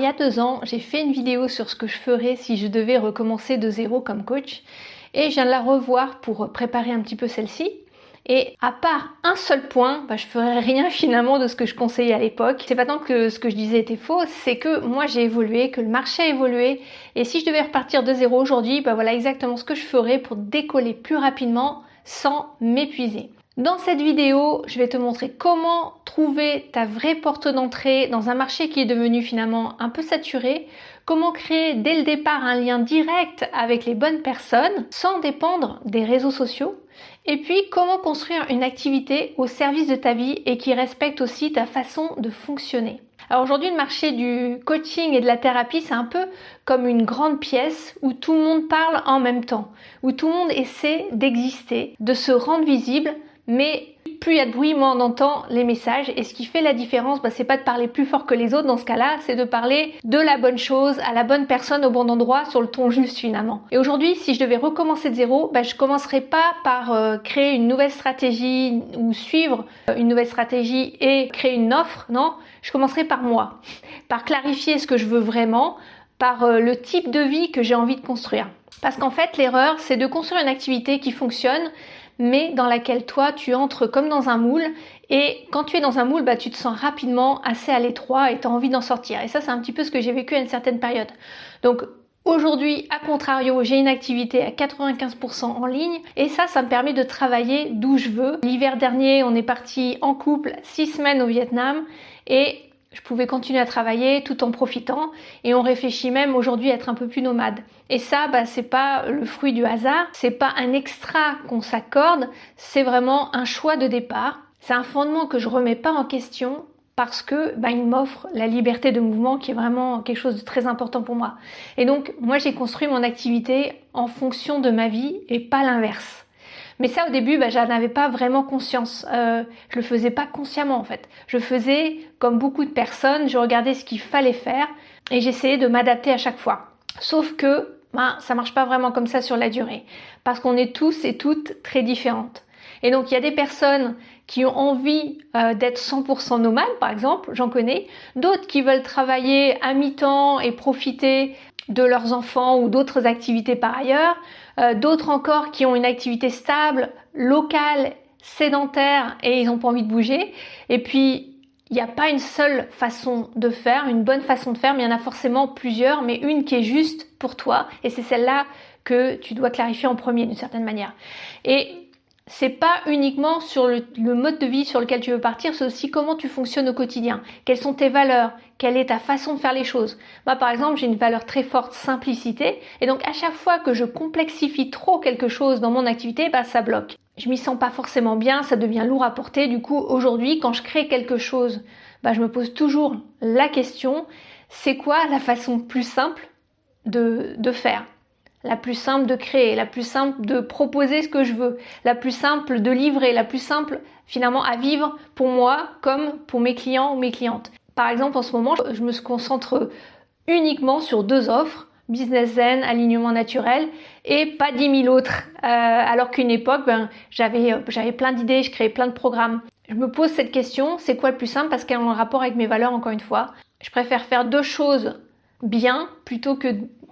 y a 2 ans, j'ai fait une vidéo sur ce que je ferais si je devais recommencer de zéro comme coach et je viens de la revoir pour préparer un petit peu celle-ci. Et à part un seul point, je ferais rien finalement de ce que je conseillais à l'époque. C'est pas tant que ce que je disais était faux, c'est que moi j'ai évolué, que le marché a évolué. Et si je devais repartir de zéro aujourd'hui, voilà exactement ce que je ferais pour décoller plus rapidement sans m'épuiser. Dans cette vidéo, je vais te montrer comment trouver ta vraie porte d'entrée dans un marché qui est devenu finalement un peu saturé, comment créer dès le départ un lien direct avec les bonnes personnes sans dépendre des réseaux sociaux, et puis comment construire une activité au service de ta vie et qui respecte aussi ta façon de fonctionner. Alors aujourd'hui, le marché du coaching et de la thérapie, c'est un peu comme une grande pièce où tout le monde parle en même temps, où tout le monde essaie d'exister, de se rendre visible, mais plus il y a de bruit, moins on entend les messages. Et ce qui fait la différence, c'est pas de parler plus fort que les autres dans ce cas-là, c'est de parler de la bonne chose, à la bonne personne, au bon endroit, sur le ton juste finalement. Et aujourd'hui, si je devais recommencer de zéro, je commencerais pas par créer une nouvelle stratégie ou suivre une nouvelle stratégie et créer une offre, non. Je commencerai par moi, par clarifier ce que je veux vraiment, par le type de vie que j'ai envie de construire. Parce qu'en fait, l'erreur, c'est de construire une activité qui fonctionne, mais dans laquelle toi, tu entres comme dans un moule. Et quand tu es dans un moule, tu te sens rapidement assez à l'étroit et tu as envie d'en sortir. Et ça, c'est un petit peu ce que j'ai vécu à une certaine période. Donc, aujourd'hui, à contrario, j'ai une activité à 95% en ligne et ça me permet de travailler d'où je veux. L'hiver dernier, on est parti en couple 6 semaines au Vietnam et je pouvais continuer à travailler tout en profitant et on réfléchit même aujourd'hui à être un peu plus nomade. Et ça, c'est pas le fruit du hasard, c'est pas un extra qu'on s'accorde, c'est vraiment un choix de départ. C'est un fondement que je remets pas en question parce que il m'offre la liberté de mouvement qui est vraiment quelque chose de très important pour moi. Et donc, moi j'ai construit mon activité en fonction de ma vie et pas l'inverse. Mais ça, au début, j'en avais pas vraiment conscience. Je le faisais pas consciemment, en fait. Je faisais comme beaucoup de personnes, je regardais ce qu'il fallait faire et j'essayais de m'adapter à chaque fois. Sauf que, ça marche pas vraiment comme ça sur la durée. Parce qu'on est tous et toutes très différentes. Et donc, il y a des personnes qui ont envie d'être 100% nomades, par exemple, j'en connais. D'autres qui veulent travailler à mi-temps et profiter de leurs enfants ou d'autres activités par ailleurs. D'autres encore qui ont une activité stable, locale, sédentaire et ils n'ont pas envie de bouger. Et puis, il n'y a pas une seule façon de faire, une bonne façon de faire, mais il y en a forcément plusieurs, mais une qui est juste pour toi. Et c'est celle-là que tu dois clarifier en premier d'une certaine manière. Et c'est pas uniquement sur le mode de vie sur lequel tu veux partir, c'est aussi comment tu fonctionnes au quotidien. Quelles sont tes valeurs? Quelle est ta façon de faire les choses? Moi, par exemple, j'ai une valeur très forte, simplicité. Et donc, à chaque fois que je complexifie trop quelque chose dans mon activité, ça bloque. Je m'y sens pas forcément bien, ça devient lourd à porter. Du coup, aujourd'hui, quand je crée quelque chose, je me pose toujours la question, c'est quoi la façon plus simple de faire? La plus simple de créer, la plus simple de proposer ce que je veux, la plus simple de livrer, la plus simple finalement à vivre pour moi comme pour mes clients ou mes clientes. Par exemple, en ce moment, je me concentre uniquement sur 2 offres, Business Zen, alignement naturel et pas 10 000 autres. Alors qu'une époque, j'avais plein d'idées, je créais plein de programmes. Je me pose cette question, c'est quoi le plus simple parce qu'elle est en rapport avec mes valeurs encore une fois. Je préfère faire 2 choses bien plutôt que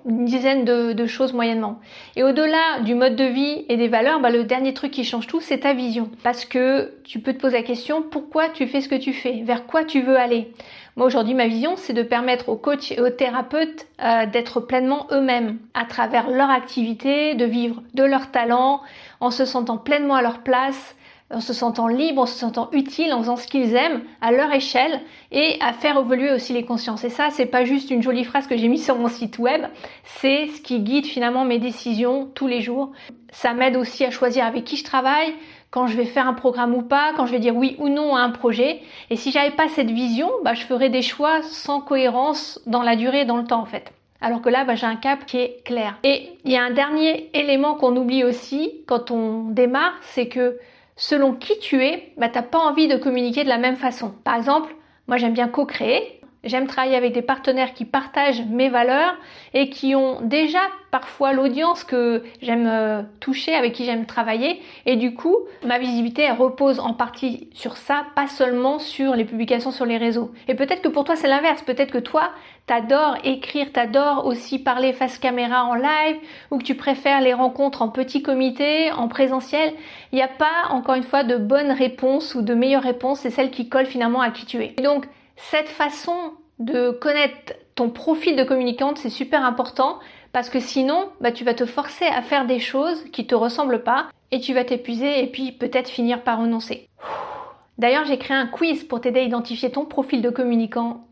une dizaine de choses moyennement. Et au-delà du mode de vie et des valeurs, le dernier truc qui change tout, c'est ta vision. Parce que tu peux te poser la question, pourquoi tu fais ce que tu fais? Vers quoi tu veux aller? Moi aujourd'hui, ma vision, c'est de permettre aux coachs et aux thérapeutes d'être pleinement eux-mêmes à travers leur activité, de vivre de leur talent, en se sentant pleinement à leur place, en se sentant libre, en se sentant utile, en faisant ce qu'ils aiment à leur échelle et à faire évoluer aussi les consciences. Et ça, c'est pas juste une jolie phrase que j'ai mise sur mon site web, c'est ce qui guide finalement mes décisions tous les jours. Ça m'aide aussi à choisir avec qui je travaille, quand je vais faire un programme ou pas, quand je vais dire oui ou non à un projet. Et si j'avais pas cette vision, je ferais des choix sans cohérence dans la durée et dans le temps en fait. Alors que là, j'ai un cap qui est clair. Et il y a un dernier élément qu'on oublie aussi quand on démarre, c'est que selon qui tu es, t'as pas envie de communiquer de la même façon. Par exemple, moi j'aime bien co-créer J'aime travailler avec des partenaires qui partagent mes valeurs et qui ont déjà parfois l'audience que j'aime toucher, avec qui j'aime travailler. Et du coup, ma visibilité, elle repose en partie sur ça, pas seulement sur les publications sur les réseaux. Et peut-être que pour toi, c'est l'inverse. Peut-être que toi, t'adores écrire, t'adores aussi parler face caméra en live, ou que tu préfères les rencontres en petit comité, en présentiel. Il n'y a pas, encore une fois, de bonne réponse ou de meilleure réponse. C'est celle qui colle finalement à qui tu es. Et donc, cette façon de connaître ton profil de communicante, c'est super important parce que sinon, tu vas te forcer à faire des choses qui te ressemblent pas et tu vas t'épuiser et puis peut-être finir par renoncer. D'ailleurs, j'ai créé un quiz pour t'aider à identifier ton profil de communicant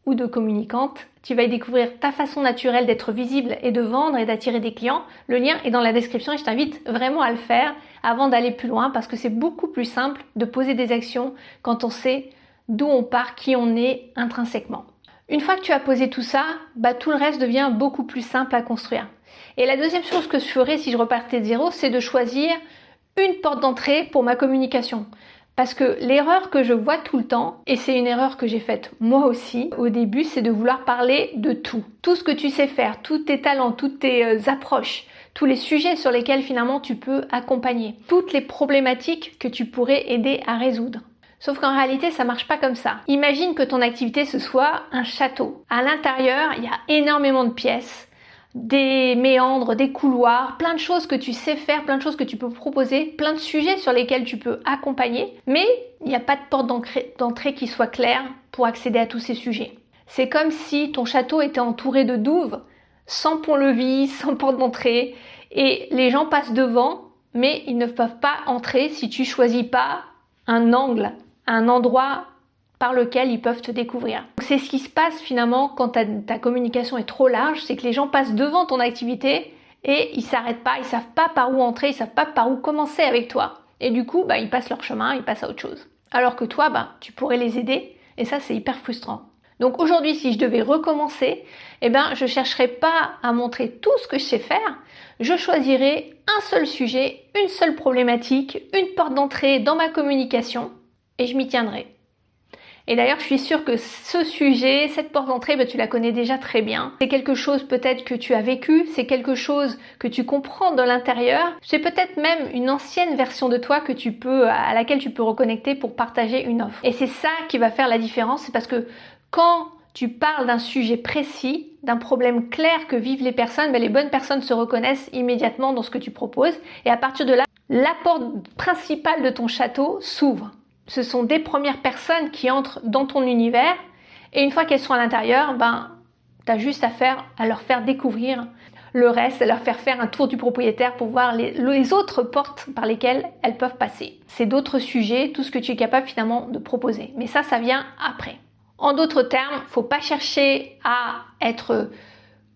ou de communicante. Tu vas y découvrir ta façon naturelle d'être visible et de vendre et d'attirer des clients. Le lien est dans la description et je t'invite vraiment à le faire avant d'aller plus loin parce que c'est beaucoup plus simple de poser des actions quand on sait d'où on part, qui on est intrinsèquement. Une fois que tu as posé tout ça, tout le reste devient beaucoup plus simple à construire. Et la deuxième chose que je ferais si je repartais de zéro, c'est de choisir une porte d'entrée pour ma communication. Parce que l'erreur que je vois tout le temps, et c'est une erreur que j'ai faite moi aussi au début, c'est de vouloir parler de tout. Tout ce que tu sais faire, tous tes talents, toutes tes approches, tous les sujets sur lesquels finalement tu peux accompagner, toutes les problématiques que tu pourrais aider à résoudre. Sauf qu'en réalité, ça marche pas comme ça. Imagine que ton activité, ce soit un château. À l'intérieur, il y a énormément de pièces, des méandres, des couloirs, plein de choses que tu sais faire, plein de choses que tu peux proposer, plein de sujets sur lesquels tu peux accompagner, mais il n'y a pas de porte d'entrée qui soit claire pour accéder à tous ces sujets. C'est comme si ton château était entouré de douves, sans pont-levis, sans porte d'entrée, et les gens passent devant, mais ils ne peuvent pas entrer si tu choisis pas un angle, un endroit par lequel ils peuvent te découvrir. C'est ce qui se passe finalement quand ta communication est trop large, c'est que les gens passent devant ton activité et ils s'arrêtent pas, ils savent pas par où entrer, ils savent pas par où commencer avec toi. Et du coup, ils passent leur chemin, ils passent à autre chose. Alors que toi, tu pourrais les aider et ça, c'est hyper frustrant. Donc aujourd'hui, si je devais recommencer, je chercherais pas à montrer tout ce que je sais faire, je choisirais un seul sujet, une seule problématique, une porte d'entrée dans ma communication et je m'y tiendrai. Et d'ailleurs, je suis sûre que ce sujet, cette porte d'entrée, tu la connais déjà très bien. C'est quelque chose peut-être que tu as vécu, c'est quelque chose que tu comprends de l'intérieur. C'est peut-être même une ancienne version de toi à laquelle tu peux reconnecter pour partager une offre. Et c'est ça qui va faire la différence, c'est parce que quand tu parles d'un sujet précis, d'un problème clair que vivent les personnes, les bonnes personnes se reconnaissent immédiatement dans ce que tu proposes. Et à partir de là, la porte principale de ton château s'ouvre. Ce sont des premières personnes qui entrent dans ton univers et une fois qu'elles sont à l'intérieur, tu as juste à leur faire découvrir le reste, à leur faire un tour du propriétaire pour voir les autres portes par lesquelles elles peuvent passer. C'est d'autres sujets, tout ce que tu es capable finalement de proposer. Mais ça vient après. En d'autres termes, faut pas chercher à être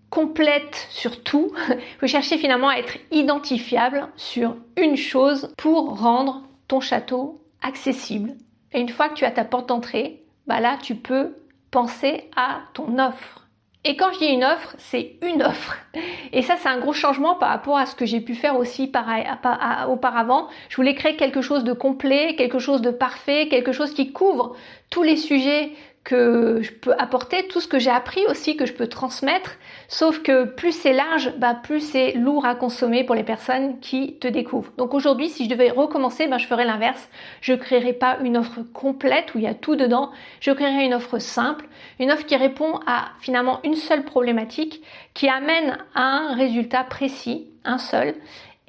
complète sur tout. Il faut chercher finalement à être identifiable sur une chose pour rendre ton château accessible. Et une fois que tu as ta porte d'entrée, là tu peux penser à ton offre. Et quand je dis une offre, c'est une offre. Et ça, c'est un gros changement par rapport à ce que j'ai pu faire aussi auparavant. Je voulais créer quelque chose de complet, quelque chose de parfait, quelque chose qui couvre tous les sujets que je peux apporter, tout ce que j'ai appris aussi, que je peux transmettre. Sauf que plus c'est large, plus c'est lourd à consommer pour les personnes qui te découvrent. Donc aujourd'hui, si je devais recommencer, je ferais l'inverse. Je créerais pas une offre complète où il y a tout dedans. Je créerais une offre simple, une offre qui répond à finalement une seule problématique, qui amène à un résultat précis, un seul,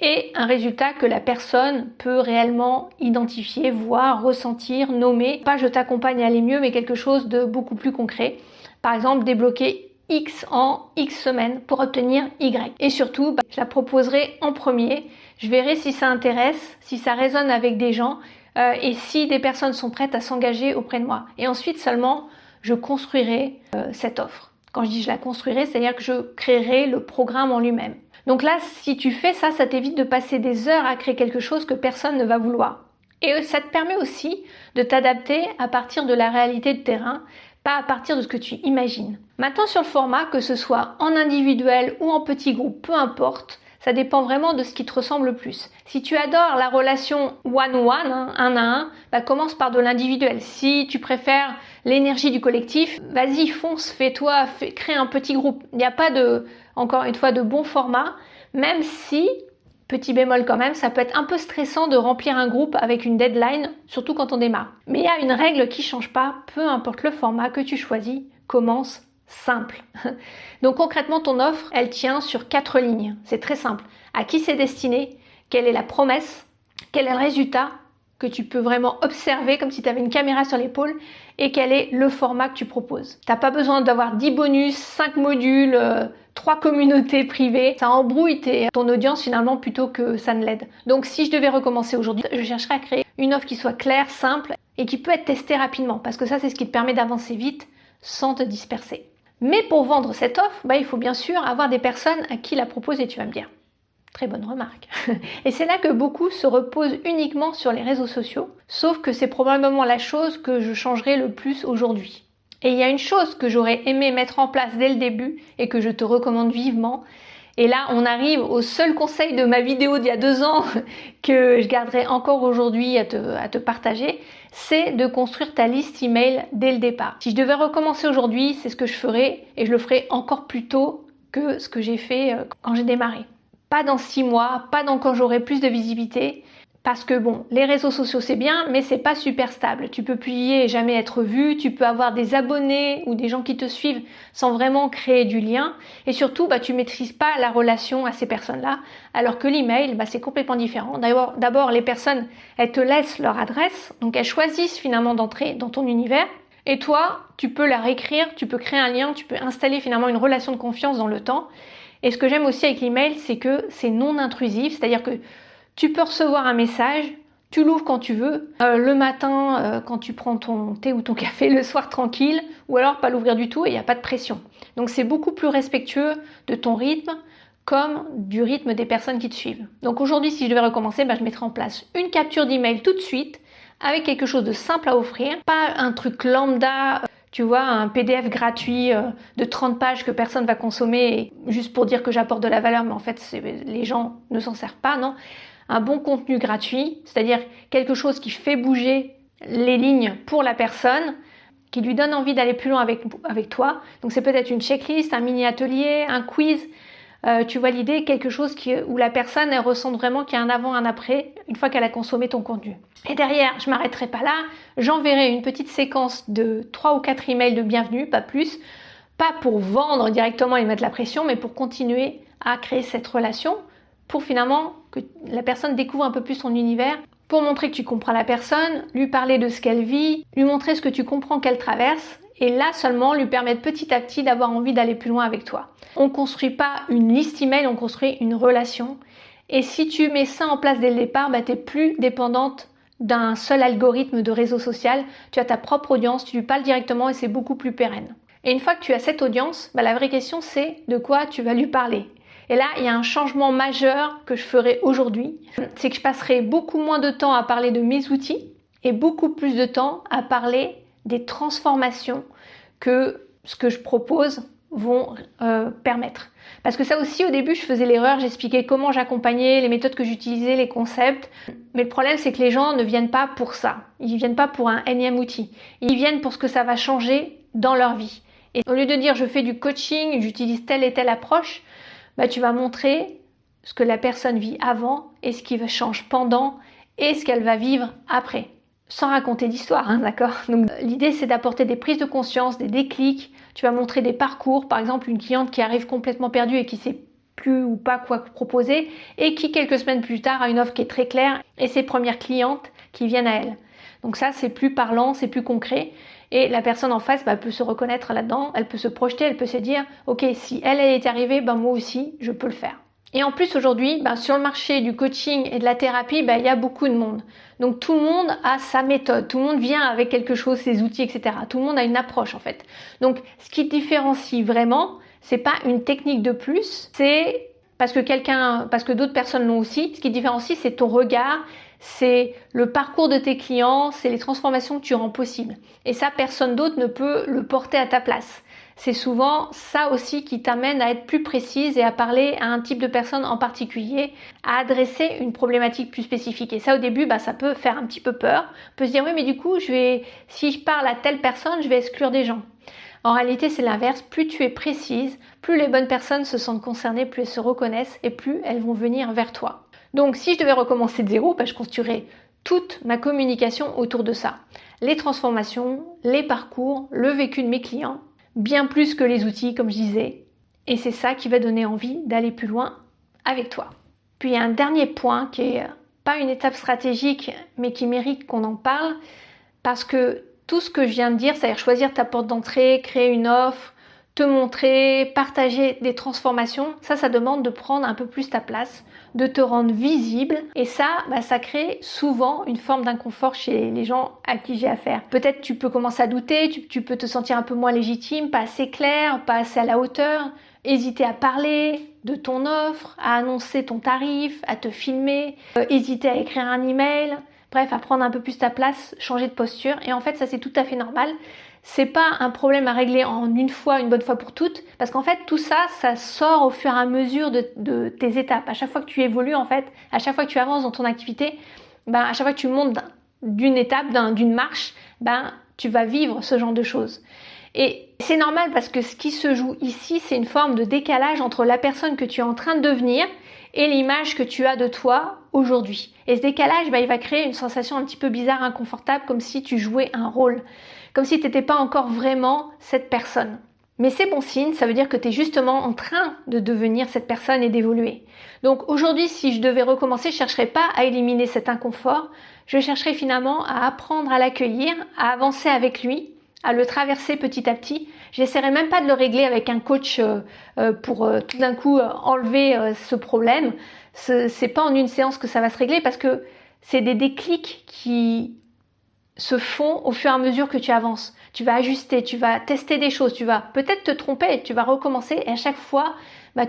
et un résultat que la personne peut réellement identifier, voir, ressentir, nommer. Pas je t'accompagne à aller mieux, mais quelque chose de beaucoup plus concret. Par exemple, débloquer X en X semaines pour obtenir Y. Et surtout, je la proposerai en premier. Je verrai si ça intéresse, si ça résonne avec des gens et si des personnes sont prêtes à s'engager auprès de moi. Et ensuite seulement, je construirai cette offre. Quand je dis je la construirai, c'est-à-dire que je créerai le programme en lui-même. Donc là, si tu fais ça, ça t'évite de passer des heures à créer quelque chose que personne ne va vouloir. Et ça te permet aussi de t'adapter à partir de la réalité de terrain, pas à partir de ce que tu imagines. Maintenant, sur le format, que ce soit en individuel ou en petit groupe, peu importe, ça dépend vraiment de ce qui te ressemble le plus. Si tu adores la relation one-one, un à un, commence par de l'individuel. Si tu préfères l'énergie du collectif, vas-y, fonce, fais-toi, crée un petit groupe. Il n'y a pas de, encore une fois, de bon format, même si, petit bémol quand même, ça peut être un peu stressant de remplir un groupe avec une deadline, surtout quand on démarre. Mais il y a une règle qui ne change pas, peu importe le format que tu choisis, commence simple. Donc concrètement, ton offre, elle tient sur 4 lignes. C'est très simple. À qui c'est destiné? Quelle est la promesse? Quel est le résultat que tu peux vraiment observer comme si tu avais une caméra sur l'épaule? Et quel est le format que tu proposes? T'as pas besoin d'avoir 10 bonus, 5 modules, 3 communautés privées. Ça embrouille ton audience finalement plutôt que ça ne l'aide. Donc si je devais recommencer aujourd'hui, je chercherais à créer une offre qui soit claire, simple et qui peut être testée rapidement. Parce que ça, c'est ce qui te permet d'avancer vite sans te disperser. Mais pour vendre cette offre, il faut bien sûr avoir des personnes à qui la proposer, tu vas me dire. Très bonne remarque. Et c'est là que beaucoup se reposent uniquement sur les réseaux sociaux, sauf que c'est probablement la chose que je changerai le plus aujourd'hui. Et il y a une chose que j'aurais aimé mettre en place dès le début et que je te recommande vivement. Et là, on arrive au seul conseil de ma vidéo d'il y a 2 ans que je garderai encore aujourd'hui à te partager, c'est de construire ta liste email dès le départ. Si je devais recommencer aujourd'hui, c'est ce que je ferais et je le ferais encore plus tôt que ce que j'ai fait quand j'ai démarré. Pas dans 6 mois, pas dans quand j'aurai plus de visibilité. Parce que bon, les réseaux sociaux c'est bien, mais c'est pas super stable. Tu peux publier et jamais être vu, tu peux avoir des abonnés ou des gens qui te suivent sans vraiment créer du lien. Et surtout, tu maîtrises pas la relation à ces personnes-là, alors que l'email, c'est complètement différent. D'abord, les personnes, elles te laissent leur adresse, donc elles choisissent finalement d'entrer dans ton univers. Et toi, tu peux la réécrire, tu peux créer un lien, tu peux installer finalement une relation de confiance dans le temps. Et ce que j'aime aussi avec l'email, c'est que c'est non intrusif, c'est-à-dire que tu peux recevoir un message, tu l'ouvres quand tu veux, le matin quand tu prends ton thé ou ton café, le soir tranquille, ou alors pas l'ouvrir du tout et il n'y a pas de pression. Donc c'est beaucoup plus respectueux de ton rythme comme du rythme des personnes qui te suivent. Donc aujourd'hui, si je devais recommencer, je mettrais en place une capture d'email tout de suite avec quelque chose de simple à offrir, pas un truc lambda, tu vois, un PDF gratuit de 30 pages que personne va consommer juste pour dire que j'apporte de la valeur, mais en fait, les gens ne s'en servent pas, non. Un bon contenu gratuit, c'est-à-dire quelque chose qui fait bouger les lignes pour la personne, qui lui donne envie d'aller plus loin avec toi. Donc c'est peut-être une checklist, un mini-atelier, un quiz. Tu vois l'idée, quelque chose où la personne elle ressent vraiment qu'il y a un avant, un après, une fois qu'elle a consommé ton contenu. Et derrière, je m'arrêterai pas là, j'enverrai une petite séquence de 3 ou 4 emails de bienvenue, pas plus, pas pour vendre directement et mettre la pression, mais pour continuer à créer cette relation, pour finalement que la personne découvre un peu plus son univers, pour montrer que tu comprends la personne, lui parler de ce qu'elle vit, lui montrer ce que tu comprends qu'elle traverse, et là seulement lui permettre petit à petit d'avoir envie d'aller plus loin avec toi. On ne construit pas une liste email, on construit une relation. Et si tu mets ça en place dès le départ, tu n'es plus dépendante d'un seul algorithme de réseau social. Tu as ta propre audience, tu lui parles directement et c'est beaucoup plus pérenne. Et une fois que tu as cette audience, la vraie question c'est de quoi tu vas lui parler. Et là, il y a un changement majeur que je ferai aujourd'hui. C'est que je passerai beaucoup moins de temps à parler de mes outils et beaucoup plus de temps à parler des transformations que ce que je propose vont permettre. Parce que ça aussi, au début, je faisais l'erreur, j'expliquais comment j'accompagnais, les méthodes que j'utilisais, les concepts. Mais le problème, c'est que les gens ne viennent pas pour ça. Ils viennent pas pour un énième outil. Ils viennent pour ce que ça va changer dans leur vie. Et au lieu de dire je fais du coaching, j'utilise telle et telle approche, tu vas montrer ce que la personne vit avant et ce qui change pendant et ce qu'elle va vivre après. Sans raconter d'histoire, d'accord? Donc l'idée c'est d'apporter des prises de conscience, des déclics. Tu vas montrer des parcours, par exemple une cliente qui arrive complètement perdue et qui sait plus ou pas quoi proposer et qui quelques semaines plus tard a une offre qui est très claire et ses premières clientes qui viennent à elle. Donc ça c'est plus parlant, c'est plus concret et la personne en face peut se reconnaître là-dedans, elle peut se projeter, elle peut se dire ok si elle est arrivée, moi aussi je peux le faire. Et en plus aujourd'hui, sur le marché du coaching et de la thérapie, il y a beaucoup de monde. Donc tout le monde a sa méthode, tout le monde vient avec quelque chose, ses outils, etc. Tout le monde a une approche en fait. Donc ce qui différencie vraiment, c'est pas une technique de plus, c'est parce que d'autres personnes l'ont aussi. Ce qui différencie, c'est ton regard, c'est le parcours de tes clients, c'est les transformations que tu rends possibles. Et ça, personne d'autre ne peut le porter à ta place. c'est souvent ça aussi qui t'amène à être plus précise et à parler à un type de personne en particulier, à adresser une problématique plus spécifique. Et ça, au début, ça peut faire un petit peu peur. On peut se dire, oui, mais du coup, si je parle à telle personne, je vais exclure des gens. En réalité, c'est l'inverse. Plus tu es précise, plus les bonnes personnes se sentent concernées, plus elles se reconnaissent et plus elles vont venir vers toi. Donc, si je devais recommencer de zéro, je construirais toute ma communication autour de ça. Les transformations, les parcours, le vécu de mes clients, bien plus que les outils, comme je disais. Et c'est ça qui va donner envie d'aller plus loin avec toi. Puis, il y a un dernier point qui est pas une étape stratégique, mais qui mérite qu'on en parle, parce que tout ce que je viens de dire, c'est-à-dire choisir ta porte d'entrée, créer une offre, te montrer, partager des transformations, ça demande de prendre un peu plus ta place, de te rendre visible. Et ça, ça crée souvent une forme d'inconfort chez les gens à qui j'ai affaire. Peut-être tu peux commencer à douter, tu peux te sentir un peu moins légitime, pas assez clair, pas assez à la hauteur, hésiter à parler de ton offre, à annoncer ton tarif, à te filmer, hésiter à écrire un email. Bref, à prendre un peu plus ta place, changer de posture. Et en fait, ça c'est tout à fait normal. C'est pas un problème à régler en une bonne fois pour toutes, parce qu'en fait, tout ça, ça sort au fur et à mesure de tes étapes. À chaque fois que tu évolues, en fait, à chaque fois que tu avances dans ton activité, à chaque fois que tu montes d'une étape, d'une marche, tu vas vivre ce genre de choses. Et c'est normal parce que ce qui se joue ici, c'est une forme de décalage entre la personne que tu es en train de devenir et l'image que tu as de toi aujourd'hui. Et ce décalage, il va créer une sensation un petit peu bizarre, inconfortable, comme si tu jouais un rôle, comme si tu n'étais pas encore vraiment cette personne. Mais c'est bon signe, ça veut dire que tu es justement en train de devenir cette personne et d'évoluer. Donc aujourd'hui, si je devais recommencer, je ne chercherais pas à éliminer cet inconfort, je chercherais finalement à apprendre à l'accueillir, à avancer avec lui, à le traverser petit à petit. J'essaierai même pas de le régler avec un coach pour tout d'un coup enlever ce problème. C'est pas en une séance que ça va se régler, parce que c'est des déclics qui se font au fur et à mesure que tu avances. Tu vas ajuster, tu vas tester des choses, tu vas peut-être te tromper, tu vas recommencer, et à chaque fois,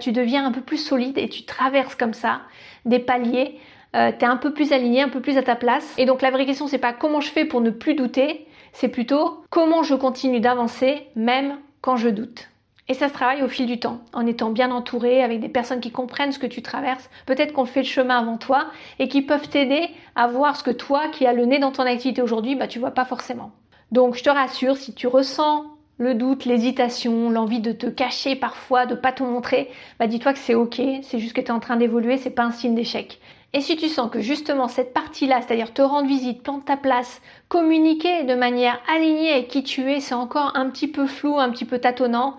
tu deviens un peu plus solide et tu traverses comme ça des paliers. Tu es un peu plus aligné, un peu plus à ta place. Et donc la vraie question, c'est pas comment je fais pour ne plus douter, c'est plutôt comment je continue d'avancer même quand je doute. Et ça se travaille au fil du temps, en étant bien entouré, avec des personnes qui comprennent ce que tu traverses, peut-être qu'on fait le chemin avant toi, et qui peuvent t'aider à voir ce que toi, qui as le nez dans ton activité aujourd'hui, tu vois pas forcément. Donc je te rassure, si tu ressens le doute, l'hésitation, l'envie de te cacher parfois, de pas te montrer, dis-toi que c'est ok, c'est juste que tu es en train d'évoluer, c'est pas un signe d'échec. Et si tu sens que justement cette partie-là, c'est-à-dire te rendre visite, prendre ta place, communiquer de manière alignée avec qui tu es, c'est encore un petit peu flou, un petit peu tâtonnant,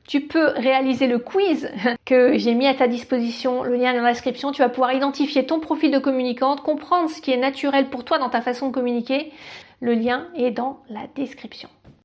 tu peux réaliser le quiz que j'ai mis à ta disposition, le lien est dans la description. Tu vas pouvoir identifier ton profil de communicante, comprendre ce qui est naturel pour toi dans ta façon de communiquer. Le lien est dans la description.